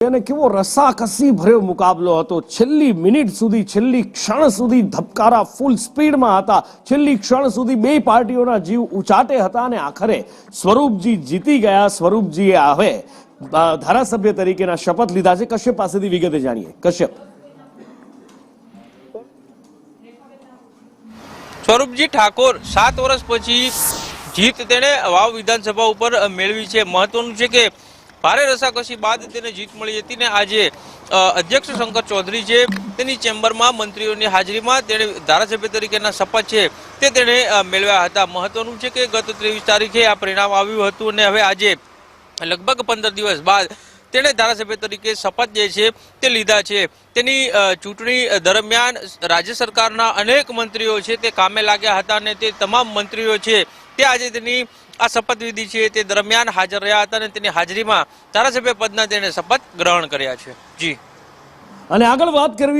અને કેવો રસાકસી ભર્યો મુકાબલો હતો। છેલ્લી મિનિટ સુધી, છેલ્લી ક્ષણ સુધી ધબકારા ફૂલ સ્પીડમાં હતા। છેલ્લી ક્ષણ સુધી બે પાર્ટીઓના જીવ ઉચાટે હતા અને આખરે સ્વરૂપજી જીતી ગયા। સ્વરૂપજીએ હવે ધારાસભ્ય તરીકેના શપથ લીધા છે। કશ્યપ પાસેથી વિગતે જાણીએ। કશ્યપ, સ્વરૂપજી ઠાકોર 7 વર્ષ પછી જીત તેણે વાવ વિધાનસભા ઉપર મેળવી છે। મહત્વનું છે કે ભારે રસાકસી બાદ તેને જીત મળી હતી ને આજે અધ્યક્ષ શંકર ચૌધરી છે તેની ચેમ્બરમાં મંત્રીઓની હાજરીમાં તેણે ધારાસભ્ય તરીકેના શપથ છે તે તેણે મેળવ્યા હતા। મહત્વનું છે કે ગત 23 તારીખે આ પરિણામ આવ્યું હતું અને હવે આજે લગભગ 15 દિવસ બાદ તેણે ધારાસભ્ય તરીકે શપથ જે છે તે લીધા છે। તેની ચૂંટણી દરમિયાન રાજ્ય સરકારના અનેક મંત્રીઓ છે તે કામે લાગ્યા હતા અને તે તમામ મંત્રીઓ છે તે આજે તેની આ શપથવિધિ છે તે દરમિયાન હાજર રહ્યા હતા અને તેની હાજરીમાં ધારાસભ્ય પદના તેણે શપથ ગ્રહણ કર્યા છે। જી, અને આગળ વાત કરવી